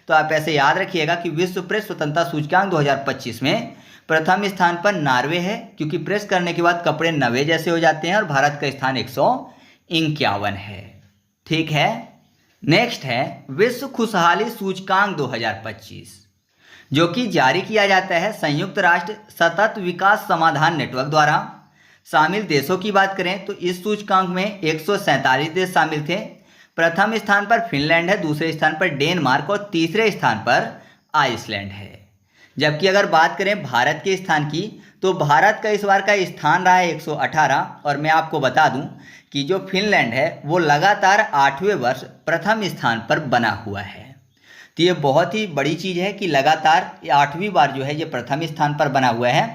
तो आप ऐसे याद रखिएगा कि विश्व प्रेस स्वतंत्रता सूचकांक 2025 में प्रथम स्थान पर नार्वे है, क्योंकि प्रेस करने के बाद कपड़े नवे जैसे हो जाते हैं, और भारत का स्थान 151 है। ठीक है, नेक्स्ट है विश्व खुशहाली सूचकांक 2025, जो कि जारी किया जाता है संयुक्त राष्ट्र सतत विकास समाधान नेटवर्क द्वारा। शामिल देशों की बात करें तो इस सूचकांक में 147 देश शामिल थे। प्रथम स्थान पर फिनलैंड है, दूसरे स्थान पर डेनमार्क और तीसरे स्थान पर आइसलैंड है। जबकि अगर बात करें भारत के स्थान की तो भारत का इस बार का स्थान रहा है 118, और मैं आपको बता दूं कि जो फिनलैंड है वो लगातार 8वें वर्ष प्रथम स्थान पर बना हुआ है। तो ये बहुत ही बड़ी चीज़ है कि लगातार 8वीं बार जो है ये प्रथम स्थान पर बना हुआ है।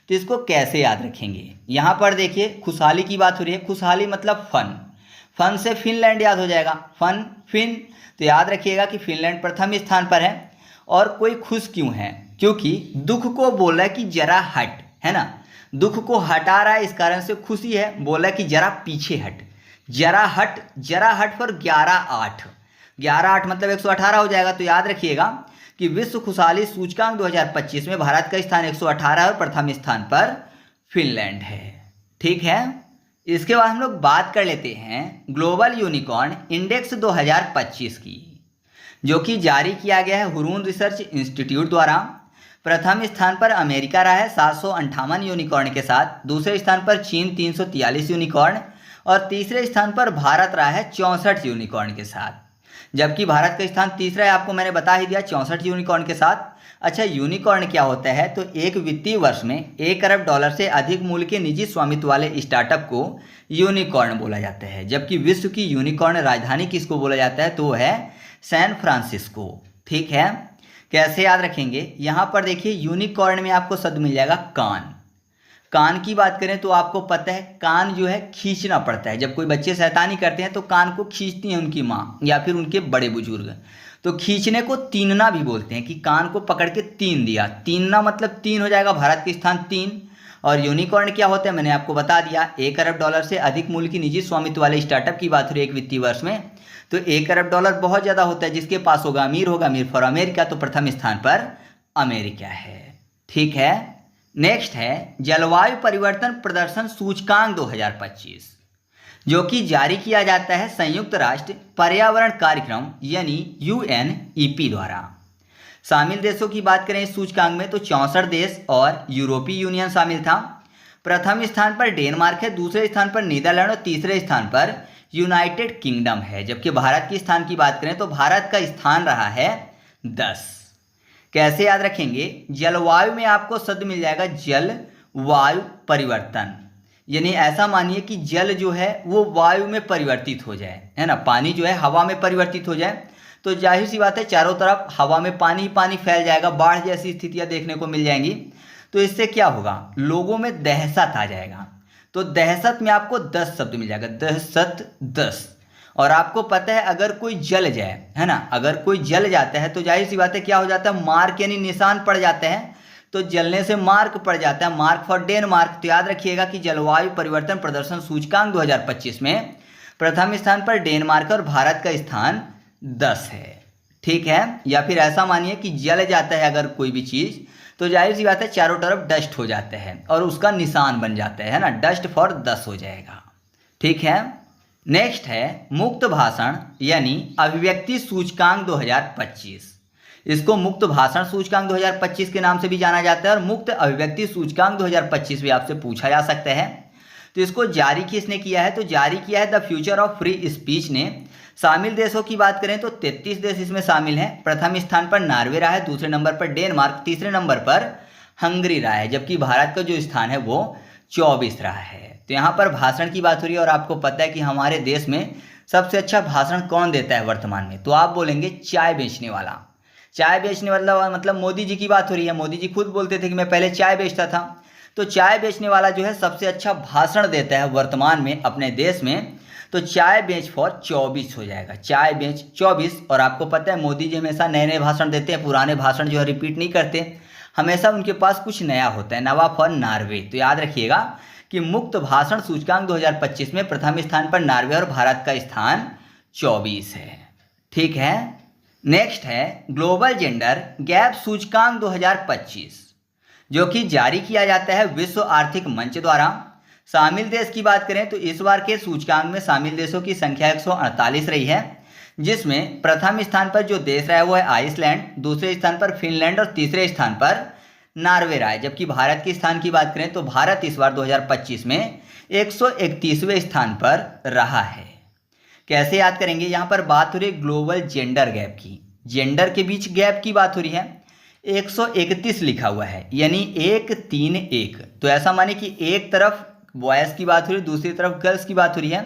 तो इसको कैसे याद रखेंगे? यहाँ पर देखिए खुशहाली की बात हो रही है, खुशहाली मतलब फन, फन से फिनलैंड याद हो जाएगा, फन फिन। तो याद रखिएगा कि फिनलैंड प्रथम स्थान पर है। और कोई खुश क्यों है? क्योंकि दुख को बोला कि जरा हट, है ना, दुख को हटा रहा है, इस कारण से खुशी है। बोला कि जरा पीछे हट, जरा हट, जरा हट पर 11-8, 11-8 मतलब 118 हो जाएगा। तो याद रखिएगा कि विश्व खुशहाली सूचकांक 2025 में भारत का स्थान 118 और प्रथम स्थान पर फिनलैंड है। ठीक है, इसके बाद हम लोग बात कर लेते हैं ग्लोबल यूनिकॉर्न इंडेक्स 2025 की, जो कि जारी किया गया है हुरून रिसर्च इंस्टीट्यूट द्वारा। प्रथम स्थान पर अमेरिका रहा है 758 यूनिकॉर्न के साथ, दूसरे स्थान पर चीन 343 यूनिकॉर्न, और तीसरे स्थान पर भारत रहा है 64 यूनिकॉर्न के साथ। जबकि भारत का स्थान तीसरा है, आपको मैंने बता ही दिया, 64 यूनिकॉर्न के साथ। अच्छा, यूनिकॉर्न क्या होता है? तो एक वित्तीय वर्ष में $1 अरब से अधिक मूल्य के निजी स्वामित्व वाले स्टार्टअप को यूनिकॉर्न बोला जाता है। जबकि विश्व की यूनिकॉर्न राजधानी किसको बोला जाता है? तो वो है सैन फ्रांसिस्को। ठीक है, कैसे याद रखेंगे? यहाँ पर देखिए यूनिकॉर्न में आपको शब्द मिल जाएगा कान। कान की बात करें तो आपको पता है कान जो है खींचना पड़ता है। जब कोई बच्चे शैतानी करते हैं तो कान को खींचती हैं उनकी माँ या फिर उनके बड़े बुजुर्ग। तो खींचने को तीनना भी बोलते हैं, कि कान को पकड़ के तीन दिया, तीनना मतलब 3 हो जाएगा, भारत के स्थान 3। और यूनिकॉर्न क्या होता है मैंने आपको बता दिया, $1 अरब से अधिक मूल्य की निजी स्वामित्व वाले स्टार्टअप की बात हो रही है एक वित्तीय वर्ष में। तो $1 अरब बहुत ज़्यादा होता है, जिसके पास होगा अमीर फॉर अमेरिका। तो प्रथम स्थान पर अमेरिका है। ठीक है, नेक्स्ट है जलवायु परिवर्तन प्रदर्शन सूचकांक 2025, जो कि जारी किया जाता है संयुक्त राष्ट्र पर्यावरण कार्यक्रम यानी UNEP द्वारा। शामिल देशों की बात करें इस सूचकांक में तो 64 देश और यूरोपीय यूनियन शामिल था। प्रथम स्थान पर डेनमार्क है, दूसरे स्थान पर नीदरलैंड और तीसरे स्थान पर यूनाइटेड किंगडम है। जबकि भारत के स्थान की बात करें तो भारत का स्थान रहा है 10। कैसे याद रखेंगे? जलवायु में आपको शब्द मिल जाएगा जल वायु परिवर्तन, यानी ऐसा मानिए कि जल जो है वो वायु में परिवर्तित हो जाए, है ना, पानी जो है हवा में परिवर्तित हो जाए। तो जाहिर सी बात है चारों तरफ हवा में पानी पानी फैल जाएगा, बाढ़ जैसी स्थितियां देखने को मिल जाएंगी। तो इससे क्या होगा, लोगों में दहशत आ जाएगा। तो दहशत में आपको 10 शब्द मिल जाएगा, दहशत 10। और आपको पता है अगर कोई जल जाए, है ना, अगर कोई जल जाता है तो जाहिर सी बात है क्या हो जाता है, मार्क यानी निशान पड़ जाते हैं। तो जलने से मार्क पड़ जाता है, मार्क फॉर डेनमार्क। तो याद रखिएगा कि जलवायु परिवर्तन प्रदर्शन सूचकांक 2025 में प्रथम स्थान पर डेनमार्क और भारत का स्थान 10 है। ठीक है, या फिर ऐसा मानिए कि जल जाता है अगर कोई भी चीज़, तो जाहिर सी बात है चारों तरफ डस्ट हो जाता है और उसका निशान बन जाता है ना, डस्ट फॉर 10 हो जाएगा। ठीक है, नेक्स्ट है मुक्त भाषण यानी अभिव्यक्ति सूचकांक 2025। इसको मुक्त भाषण सूचकांक 2025 के नाम से भी जाना जाता है और मुक्त अभिव्यक्ति सूचकांक 2025 भी आपसे पूछा जा सकता है। तो इसको जारी किसने किया है, तो जारी किया है the future of free speech ने। शामिल देशों की बात करें तो 33 देश इसमें शामिल हैं। प्रथम स्थान पर नॉर्वे रहा है, दूसरे नंबर पर डेनमार्क, तीसरे नंबर पर हंगरी रहा है, जबकि भारत का जो स्थान है वो 24 रहा है। तो यहाँ पर भाषण की बात हो रही है और आपको पता है कि हमारे देश में सबसे अच्छा भाषण कौन देता है वर्तमान में, तो आप बोलेंगे चाय बेचने वाला। चाय बेचने वाला मतलब मोदी जी की बात हो रही है। मोदी जी खुद बोलते थे कि मैं पहले चाय बेचता था। तो चाय बेचने वाला जो है सबसे अच्छा भाषण देता है वर्तमान में अपने देश में। तो चाय बेच फॉर 24 हो जाएगा, चाय बेच 24। और आपको पता है मोदी जी हमेशा नए नए भाषण देते हैं, पुराने भाषण जो है रिपीट नहीं करते, हमेशा उनके पास कुछ नया होता है। नवा फॉर नॉर्वे। तो याद रखिएगा कि मुक्त भाषण सूचकांक 2025 में प्रथम स्थान पर नॉर्वे और भारत का स्थान 24 है। ठीक है, नेक्स्ट है ग्लोबल जेंडर गैप सूचकांक 2025, जो कि जारी किया जाता है विश्व आर्थिक मंच द्वारा। शामिल देश की बात करें तो इस बार के सूचकांक में शामिल देशों की संख्या 148 रही है, जिसमें प्रथम स्थान पर जो देश रहा है वो है आइसलैंड, दूसरे स्थान पर फिनलैंड और तीसरे स्थान पर नॉर्वे रहा है। जबकि भारत के स्थान की बात करें तो भारत इस बार 2025 में 131वें स्थान पर रहा है। कैसे याद करेंगे, यहाँ पर बात हो रही है ग्लोबल जेंडर गैप की, जेंडर के बीच गैप की बात हो रही है। 131 लिखा हुआ है यानी 131। तो ऐसा माने कि एक तरफ बॉयज़ की बात हो रही है, दूसरी तरफ गर्ल्स की बात हो रही है।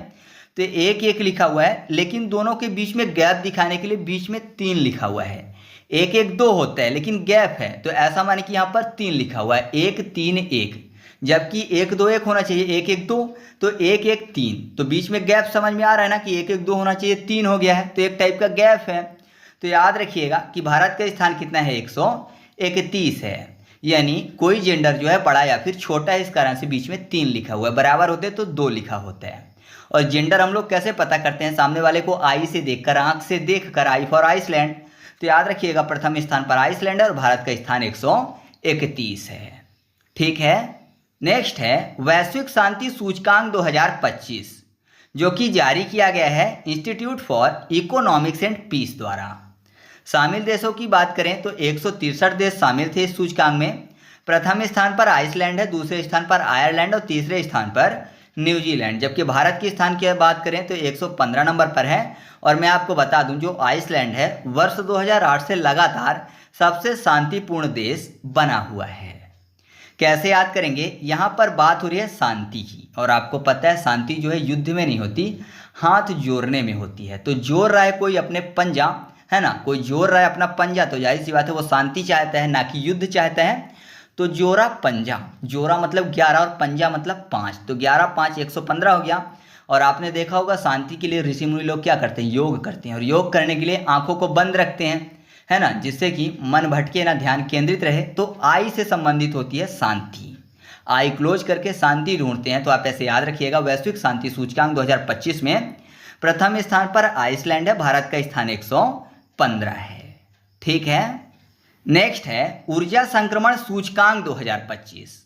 तो 1-1 लिखा हुआ है, लेकिन दोनों के बीच में गैप दिखाने के लिए बीच में 3 लिखा हुआ है। 1-1-2 होता है लेकिन गैप है, तो ऐसा माने कि यहाँ पर 3 लिखा हुआ है, 1-3-1। जबकि 1-2-1 होना चाहिए, 1-1-2, तो 1-1-3। तो बीच में गैप समझ में आ रहा है ना कि 1-1-2 होना चाहिए, 3 हो गया है, तो एक टाइप का गैप है। तो याद रखिएगा कि भारत का स्थान कितना है, 131 है। यानी कोई जेंडर जो है बड़ा या फिर छोटा है, इस कारण से बीच में 3 लिखा हुआ है। बराबर होते तो 2 लिखा होता है। और जेंडर हम लोग कैसे पता करते हैं, सामने वाले को आई से देखकर, आंख से देखकर, आई फॉर आइसलैंड। तो याद रखिएगा प्रथम स्थान पर आइसलैंड है और भारत का स्थान 131 है। ठीक है, नेक्स्ट है वैश्विक शांति सूचकांक 2025, जो कि जारी किया गया है Institute for Economics and Peace द्वारा। शामिल देशों की बात करें तो 163 देश शामिल थे इस सूचकांक में। प्रथम स्थान पर आइसलैंड है, दूसरे स्थान पर आयरलैंड और तीसरे स्थान पर न्यूजीलैंड। जबकि भारत के स्थान की बात करें तो 115 नंबर पर है। और मैं आपको बता दूं जो आइसलैंड है वर्ष 2008 से लगातार सबसे शांतिपूर्ण देश बना हुआ है। कैसे याद करेंगे, यहाँ पर बात हो रही है शांति की, और आपको पता है शांति जो है युद्ध में नहीं होती, हाथ जोड़ने में होती है। तो जोड़ रहा है कोई अपने पंजा, है ना, कोई जोड़ रहा है अपना पंजा, तो जाहिर सी बात है वो शांति चाहता है, ना कि युद्ध चाहता है। तो जोड़ा पंजा, जोड़ा मतलब 11 और पंजा मतलब 5, तो 11 5 115 हो गया। और आपने देखा होगा शांति के लिए ऋषि मुनि लोग क्या करते हैं, योग करते हैं। और योग करने के लिए आंखों को बंद रखते हैं, है ना, जिससे कि मन भटके ना, ध्यान केंद्रित रहे। तो आई से संबंधित होती है शांति, आई क्लोज करके शांति ढूंढते हैं। तो आप ऐसे याद रखिएगा वैश्विक शांति सूचकांक 2025 में प्रथम स्थान पर आइसलैंड है, भारत का स्थान 115 है। ठीक है, नेक्स्ट है ऊर्जा संक्रमण सूचकांक 2025,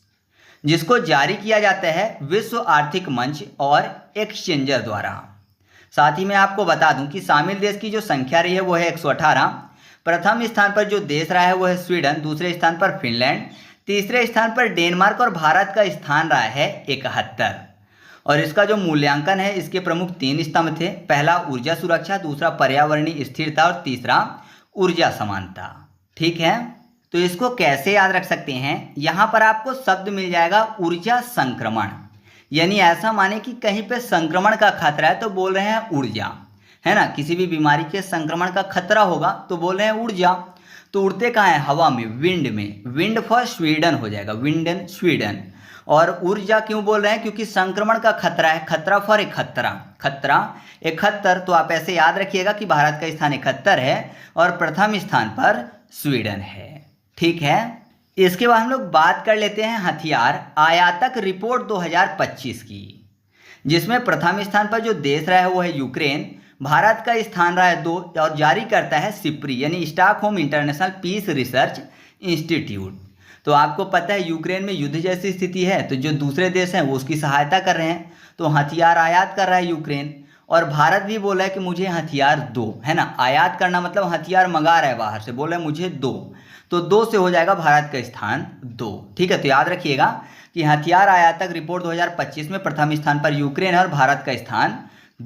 जिसको जारी किया जाता है विश्व आर्थिक मंच और एक्सचेंजर द्वारा। साथ ही मैं आपको बता दूं कि शामिल देश की जो संख्या रही है वो है 118। प्रथम स्थान पर जो देश रहा है वो है स्वीडन, दूसरे स्थान पर फिनलैंड, तीसरे स्थान पर डेनमार्क और भारत का स्थान रहा है 71। और इसका जो मूल्यांकन है, इसके प्रमुख 3 स्तंभ थे। पहला ऊर्जा सुरक्षा, दूसरा पर्यावरणीय स्थिरता और तीसरा ऊर्जा समानता। ठीक है, तो इसको कैसे याद रख सकते हैं, यहाँ पर आपको शब्द मिल जाएगा ऊर्जा संक्रमण। यानी ऐसा माने कि कहीं पे संक्रमण का खतरा है तो बोल रहे हैं ऊर्जा, है ना, किसी भी बीमारी के संक्रमण का खतरा होगा तो बोल रहे हैं उड़ जा। तो उड़ते कहाँ है, हवा में, विंड में। विंड फॉर स्वीडन हो जाएगा, विंड इन स्वीडन। और ऊर्जा क्यों बोल रहे हैं, क्योंकि संक्रमण का खतरा है, खतरा फॉर इकहत्तरा, खतरा 71। तो आप ऐसे याद रखिएगा कि भारत का स्थान 71 है और प्रथम स्थान पर स्वीडन है। ठीक है, इसके बाद हम लोग बात कर लेते हैं हथियार आयातक रिपोर्ट 2025 की, जिसमें प्रथम स्थान पर जो देश रहा है वो है यूक्रेन, भारत का स्थान रहा है 2 और जारी करता है सिप्री यानी Stockholm International Peace Research Institute. तो आपको पता है यूक्रेन में युद्ध जैसी स्थिति है, तो जो दूसरे देश हैं वो उसकी सहायता कर रहे हैं, तो हथियार आयात कर रहा है यूक्रेन। और भारत भी बोला है कि मुझे हथियार दो, है ना, आयात करना मतलब हथियार मंगा रहा है बाहर से, बोला है मुझे दो, तो 2 से हो जाएगा भारत का स्थान 2। ठीक है, तो याद रखिएगा कि हथियार आयातक रिपोर्ट 2025 में प्रथम स्थान पर यूक्रेन है और भारत का स्थान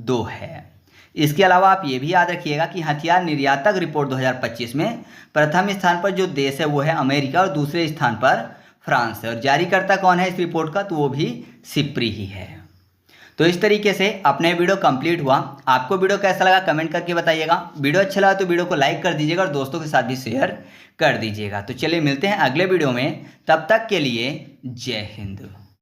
2 है। इसके अलावा आप ये भी याद रखिएगा कि हथियार निर्यातक रिपोर्ट 2025 में प्रथम स्थान पर जो देश है वो है अमेरिका और दूसरे स्थान पर फ्रांस है, और जारीकर्ता कौन है इस रिपोर्ट का, तो वो भी सिप्री ही है। तो इस तरीके से अपने वीडियो कंप्लीट हुआ। आपको वीडियो कैसा लगा कमेंट करके बताइएगा। वीडियो अच्छा लगा तो वीडियो को लाइक कर दीजिएगा और दोस्तों के साथ भी शेयर कर दीजिएगा। तो चलिए मिलते हैं अगले वीडियो में, तब तक के लिए जय हिंद।